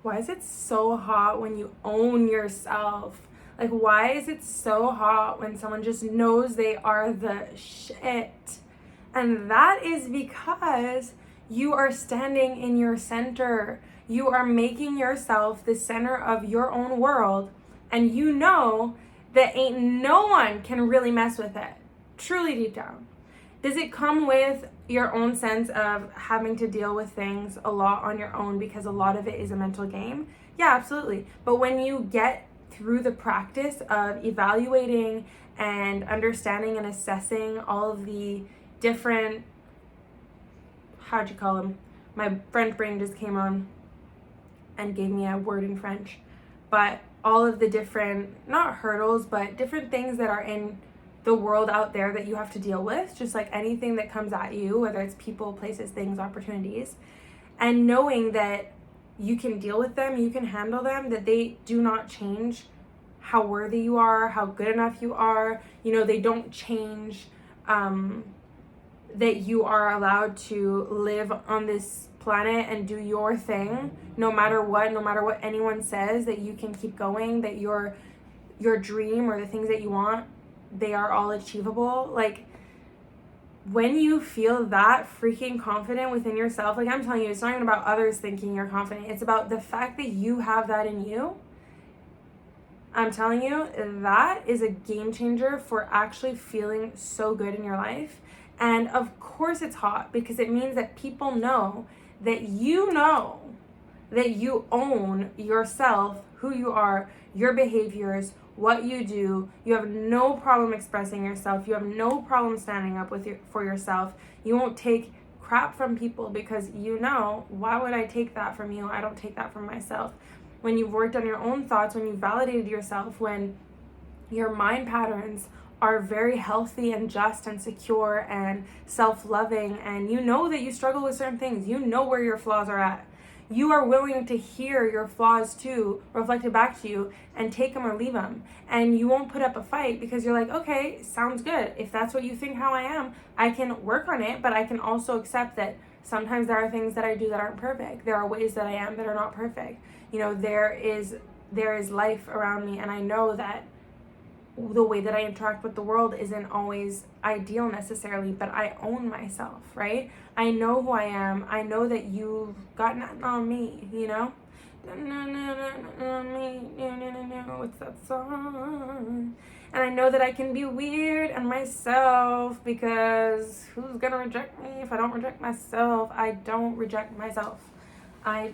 Why is it so hot when you own yourself? Like, why is it so hot when someone just knows they are the shit? And that is because you are standing in your center. You are making yourself the center of your own world. And you know that ain't no one can really mess with it. Truly deep down. Does it come with your own sense of having to deal with things a lot on your own because a lot of it is a mental game? Yeah, absolutely. But when you get through the practice of evaluating and understanding and assessing all of the different, how'd you call them? My French brain just came on and gave me a word in French. But all of the different, not hurdles, but different things that are in the world out there that you have to deal with, just like anything that comes at you, whether it's people, places, things, opportunities, and knowing that you can deal with them, you can handle them, that they do not change how worthy you are, how good enough you are, they don't change, that you are allowed to live on this planet and do your thing, no matter what anyone says, that you can keep going, that your dream or the things that you want, they are all achievable. Like, when you feel that freaking confident within yourself, like I'm telling you, it's not even about others thinking you're confident. It's about the fact that you have that in you. I'm telling you, that is a game changer for actually feeling so good in your life. And of course it's hot because it means that people know that you own yourself, who you are, your behaviors, what you do. You have no problem expressing yourself. You have no problem standing up for yourself. You won't take crap from people because why would I take that from you? I don't take that from myself. When you've worked on your own thoughts, when you've validated yourself, when your mind patterns are very healthy and just and secure and self-loving, and you know that you struggle with certain things, you know where your flaws are at, you are willing to hear your flaws too reflected back to you and take them or leave them. And you won't put up a fight because you're like, okay, sounds good. If that's what you think how I am, I can work on it, but I can also accept that sometimes there are things that I do that aren't perfect. There are ways that I am that are not perfect. There is life around me, and I know that the way that I interact with the world isn't always ideal necessarily, but I own myself, right? I know who I am. I know that you've got nothing on me, What's that song? And I know that I can be weird and myself, because who's gonna reject me if I don't reject myself? I don't reject myself. I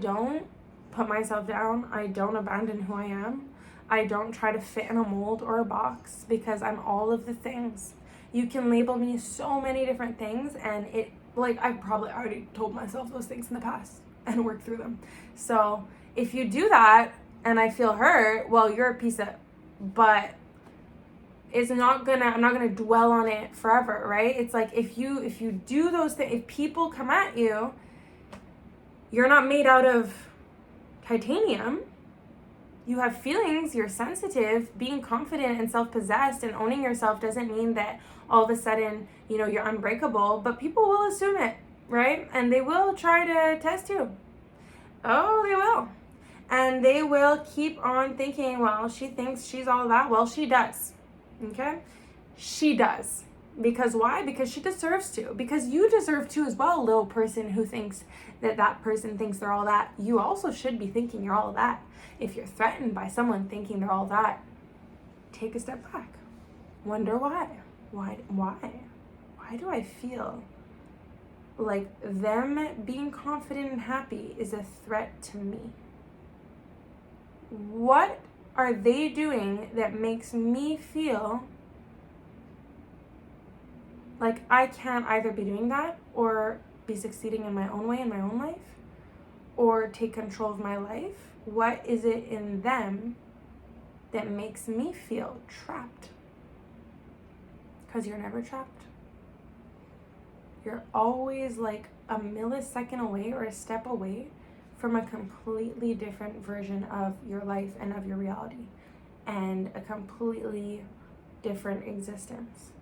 don't put myself down. I don't abandon who I am. I don't try to fit in a mold or a box because I'm all of the things. You can label me so many different things, and I've probably already told myself those things in the past and worked through them. So if you do that and I feel hurt, well, you're a piece of, but I'm not gonna dwell on it forever, right? It's like if you do those things, if people come at you, you're not made out of titanium. You have feelings, you're sensitive. Being confident and self-possessed and owning yourself doesn't mean that all of a sudden, you're unbreakable, but people will assume it, right? And they will try to test you. Oh, they will. And they will keep on thinking, well, she thinks she's all that. Well, she does, okay? She does. Because why? Because she deserves to. Because you deserve to as well, little person who thinks that person thinks they're all that. You also should be thinking you're all that. If you're threatened by someone thinking they're all that, take a step back. Wonder why. Why do I feel like them being confident and happy is a threat to me? What are they doing that makes me feel like I can't either be doing that or be succeeding in my own way in my own life or take control of my life? What is it in them that makes me feel trapped? Because you're never trapped. You're always like a millisecond away or a step away from a completely different version of your life and of your reality and a completely different existence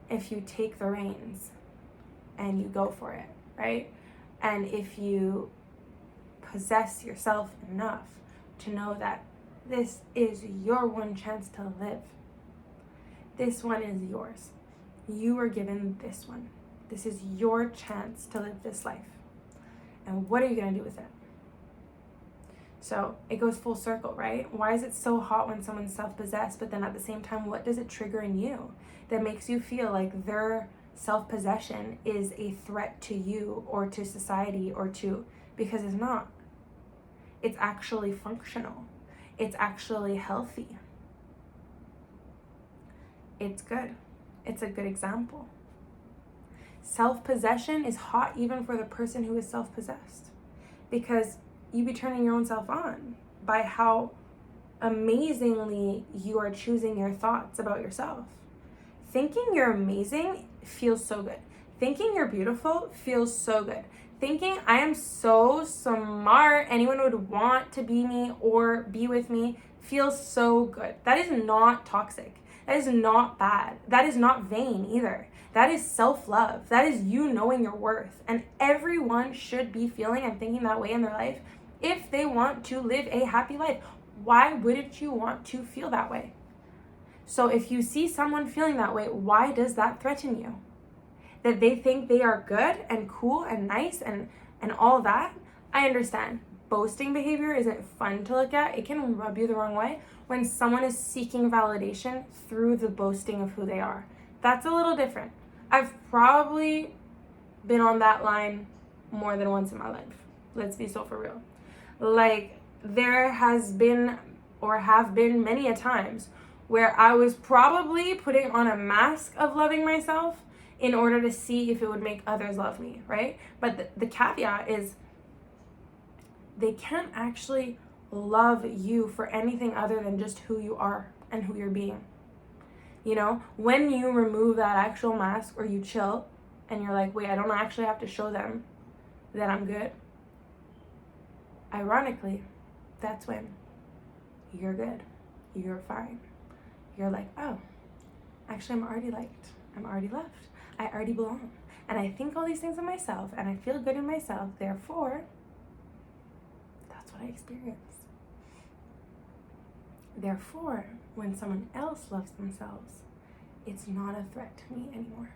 if you take the reins and you go for it, right? And if you possess yourself enough to know that this is your one chance to live. This one is yours. You were given this one. This is your chance to live this life. And what are you going to do with it? So it goes full circle, right? Why is it so hot when someone's self-possessed, but then at the same time, what does it trigger in you that makes you feel like their self-possession is a threat to you or to society or to, because it's not. It's actually functional. It's actually healthy. It's good. It's a good example. Self-possession is hot even for the person who is self-possessed, because you be turning your own self on by how amazingly you are choosing your thoughts about yourself. Thinking you're amazing feels so good. Thinking you're beautiful feels so good. Thinking I am so smart, anyone would want to be me or be with me feels so good. That is not toxic. That is not bad. That is not vain either. That is self-love. That is you knowing your worth. And everyone should be feeling and thinking that way in their life if they want to live a happy life. Why wouldn't you want to feel that way? So if you see someone feeling that way, why does that threaten you? That they think they are good and cool and nice and all that? I understand. Boasting behavior isn't fun to look at. It can rub you the wrong way when someone is seeking validation through the boasting of who they are. That's a little different. I've probably been on that line more than once in my life. Let's be so for real. Like, there has been or have been many a times where I was probably putting on a mask of loving myself in order to see if it would make others love me, right? But the caveat is they can't actually love you for anything other than just who you are and who you're being. You know, when you remove that actual mask or you chill and you're like, wait, I don't actually have to show them that I'm good. Ironically, that's when you're good. You're fine. You're like, oh, actually I'm already liked. I'm already loved. I already belong. And I think all these things of myself and I feel good in myself. Therefore, that's what I experience. Therefore, when someone else loves themselves, it's not a threat to me anymore.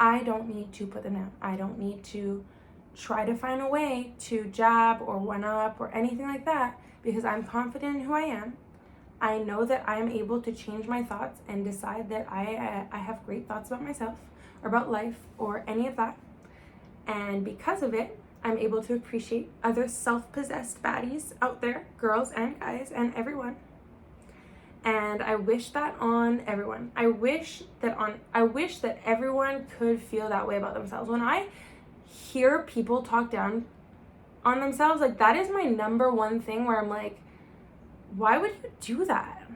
I don't need to put them down. I don't need to try to find a way to jab or one up or anything like that, because I'm confident in who I am. I know that I'm able to change my thoughts and decide that I have great thoughts about myself or about life or any of that. And because of it, I'm able to appreciate other self-possessed baddies out there, girls and guys and everyone. And I wish that on everyone. I wish that everyone could feel that way about themselves. When I hear people talk down on themselves, like, that is my number one thing where I'm like, why would you do that?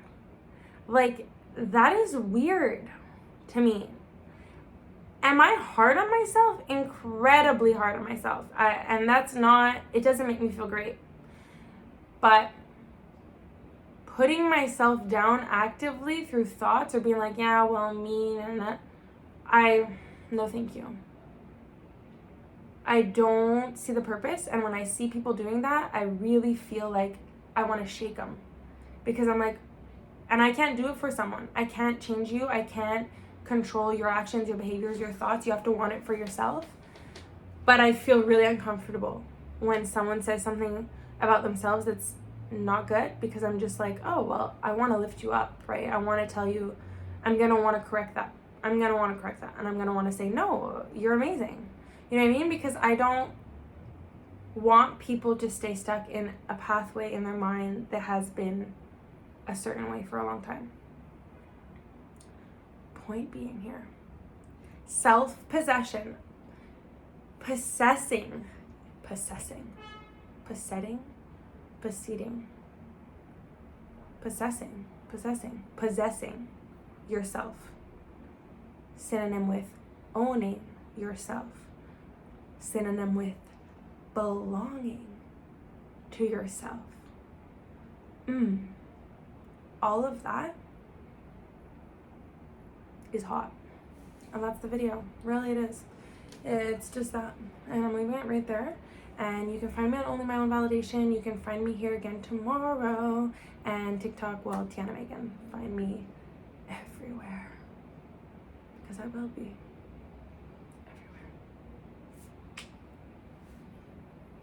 Like, that is weird to me. Am I hard on myself? Incredibly hard on myself. And that's not, it doesn't make me feel great. But putting myself down actively through thoughts or being like, yeah, well, me, and that, no thank you. I don't see the purpose. And when I see people doing that, I really feel like I want to shake them. Because I'm like, and I can't do it for someone. I can't change you. I can't control your actions, your behaviors, your thoughts. You have to want it for yourself. But I feel really uncomfortable when someone says something about themselves that's not good, because I'm just like, oh, well, I want to lift you up, right? I want to tell you, I'm going to want to correct that. I'm going to want to correct that. And I'm going to want to say, no, you're amazing. You know what I mean? Because I don't want people to stay stuck in a pathway in their mind that has been a certain way for a long time. Point being here, self-possession, possessing yourself, synonym with owning yourself, synonym with belonging to yourself. All of that is hot. And that's the video. Really, it is. It's just that. And I'm leaving it right there. And you can find me on Only My Own Validation. You can find me here again tomorrow. And TikTok, well, Tiana Megan. Find me everywhere. Because I will be.